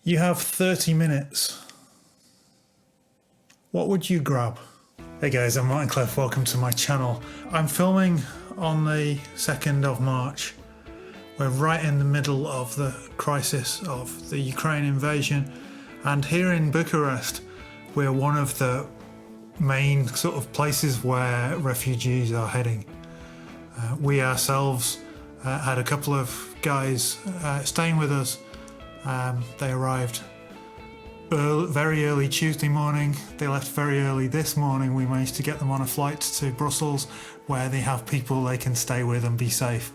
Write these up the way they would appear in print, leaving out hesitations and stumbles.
You have 30 minutes. What would you grab? Hey guys, I'm Martin Cliffe. Welcome to my channel. I'm filming on the 2nd of March. We're right in the middle of the crisis of the Ukraine invasion, and here in Bucharest we're one of the main sort of places where refugees are heading. We ourselves had a couple of guys staying with us. They arrived very early Tuesday morning. They left very early this morning. We managed to get them on a flight to Brussels where they have people they can stay with and be safe.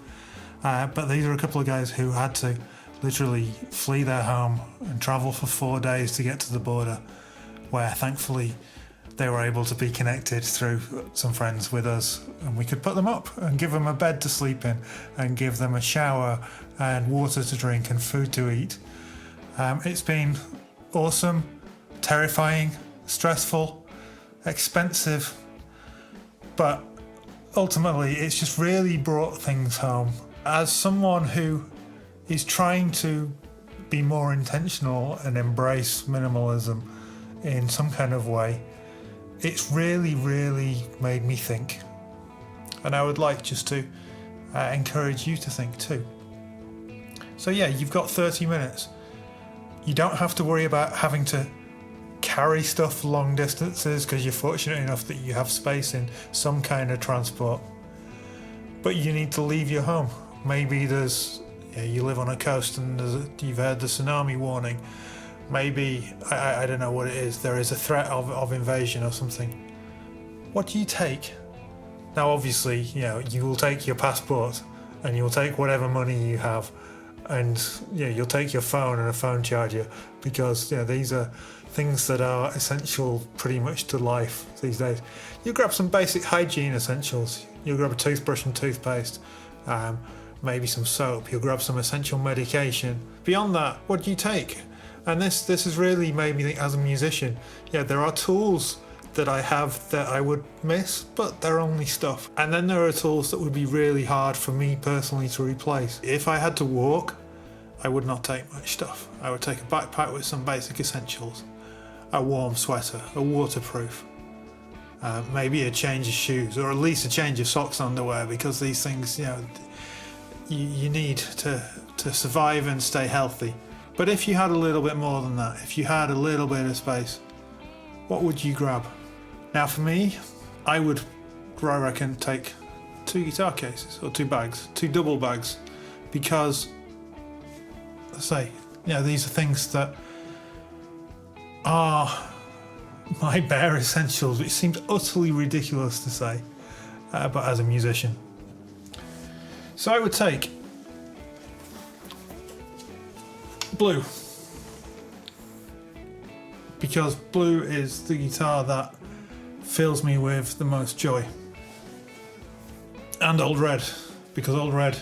But these are a couple of guys who had to literally flee their home and travel for 4 days to get to the border, where thankfully they were able to be connected through some friends with us, and we could put them up and give them a bed to sleep in and give them a shower and water to drink and food to eat. It's been awesome, terrifying, stressful, expensive, but ultimately it's just really brought things home. As someone who is trying to be more intentional and embrace minimalism in some kind of way, it's really made me think. And I would like just to encourage you to think too. So yeah, you've got 30 minutes. You don't have to worry about having to carry stuff long distances because you're fortunate enough that you have space in some kind of transport. But you need to leave your home. Maybe you live on a coast and you've heard the tsunami warning. Maybe, I don't know what it is, there is a threat of invasion or something. What do you take? Now obviously, you will take your passport and you'll take whatever money you have, and you'll take your phone and a phone charger, because these are things that are essential pretty much to life these days. You grab some basic hygiene essentials. You'll grab a toothbrush and toothpaste, maybe some soap. You'll grab some essential medication. Beyond that, what do you take? And this has really made me think, as a musician, there are tools that I have that I would miss, but they're only stuff. And then there are tools that would be really hard for me personally to replace. If I had to walk, I would not take much stuff. I would take a backpack with some basic essentials, a warm sweater, a waterproof, maybe a change of shoes, or at least a change of socks, underwear, because these things, you need to survive and stay healthy. But if you had a little bit more than that, if you had a little bit of space, what would you grab? Now for me, I would, I reckon, take 2 guitar cases, or 2 bags, 2 double bags, because, these are things that are my bare essentials, which seems utterly ridiculous to say, but as a musician. So I would take blue, because blue is the guitar that fills me with the most joy. And old red, because old red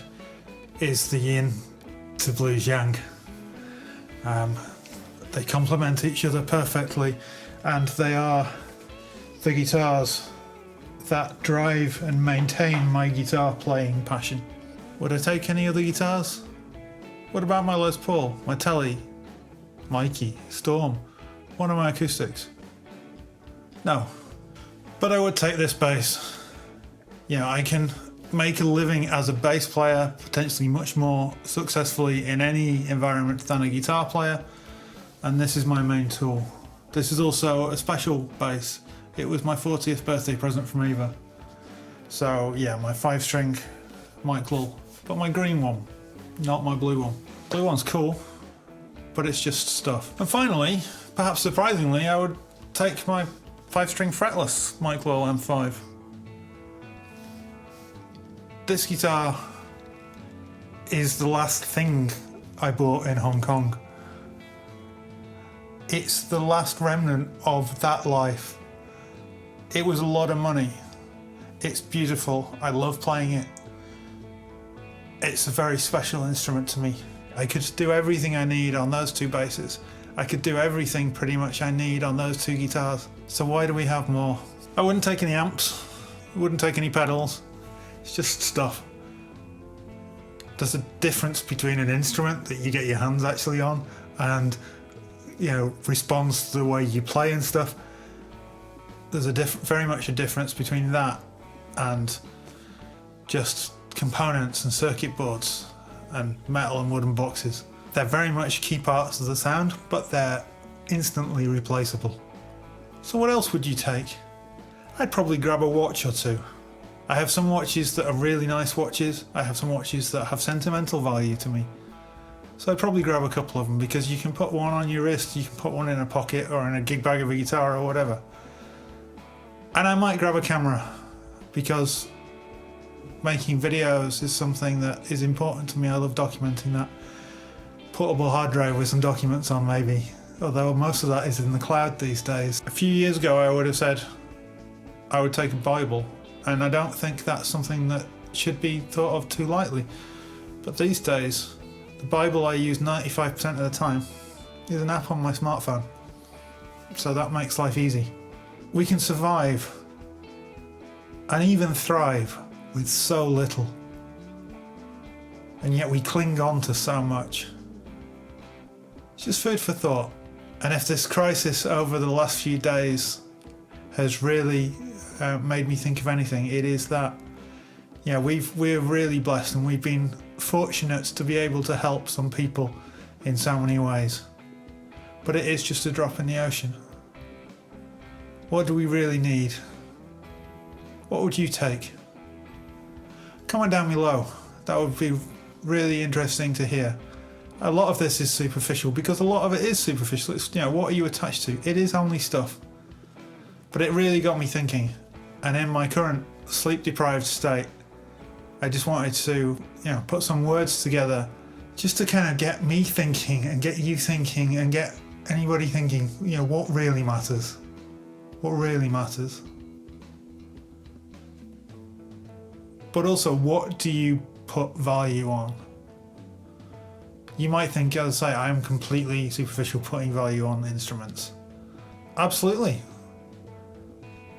is the yin to blues yang. They complement each other perfectly, and they are the guitars that drive and maintain my guitar playing passion. Would I take any other guitars? What about my Les Paul, my Tele, Mikey, Storm, one of my acoustics? No. But I would take this bass. I can make a living as a bass player, potentially much more successfully in any environment than a guitar player, and this is my main tool. This is also a special bass. It was my 40th birthday present from Eva. So yeah, my 5-string Mike Lull, but my green one, not my blue one. Blue one's cool, but it's just stuff. And finally, perhaps surprisingly, I would take my 5-string fretless Mike Lull M5. This guitar is the last thing I bought in Hong Kong. It's the last remnant of that life. It was a lot of money. It's beautiful. I love playing it. It's a very special instrument to me. I could do everything I need on those 2 basses. I could do everything pretty much I need on those 2 guitars. So why do we have more? I wouldn't take any amps. I wouldn't take any pedals. It's just stuff. There's a difference between an instrument that you get your hands actually on and responds to the way you play and stuff. There's very much a difference between that and just components and circuit boards and metal and wooden boxes. They're very much key parts of the sound, but they're instantly replaceable. So what else would you take? I'd probably grab a watch or two. I have some watches that are really nice watches. I have some watches that have sentimental value to me. So I'd probably grab a couple of them, because you can put one on your wrist, you can put one in a pocket or in a gig bag of a guitar or whatever. And I might grab a camera, because making videos is something that is important to me. I love documenting that. Portable hard drive with some documents on maybe, although most of that is in the cloud these days. A few years ago I would have said I would take a Bible, and I don't think that's something that should be thought of too lightly. But these days, the Bible I use 95% of the time is an app on my smartphone. So that makes life easy. We can survive and even thrive with so little, and yet we cling on to so much. It's just food for thought. And if this crisis over the last few days has really made me think of anything, it is that we're really blessed, and we've been fortunate to be able to help some people in so many ways. But it is just a drop in the ocean. What do we really need? What would you take? Comment down below. That would be really interesting to hear. A lot of this is superficial, because a lot of it is superficial. It's, what are you attached to? It is only stuff. But it really got me thinking. And in my current sleep-deprived state, I just wanted to, put some words together just to kind of get me thinking and get you thinking and get anybody thinking, what really matters? What really matters? But also, what do you put value on? You might think, as I say, I am completely superficial putting value on instruments. Absolutely.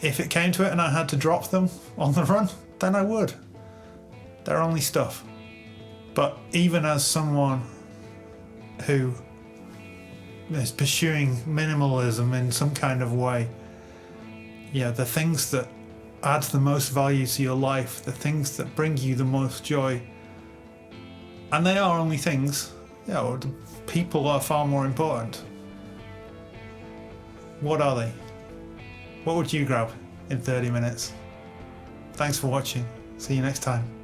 If it came to it and I had to drop them on the run, then I would. They're only stuff. But even as someone who is pursuing minimalism in some kind of way, the things that add the most value to your life, the things that bring you the most joy, and they are only things, people are far more important. What are they? What would you grab in 30 minutes? Thanks for watching. See you next time.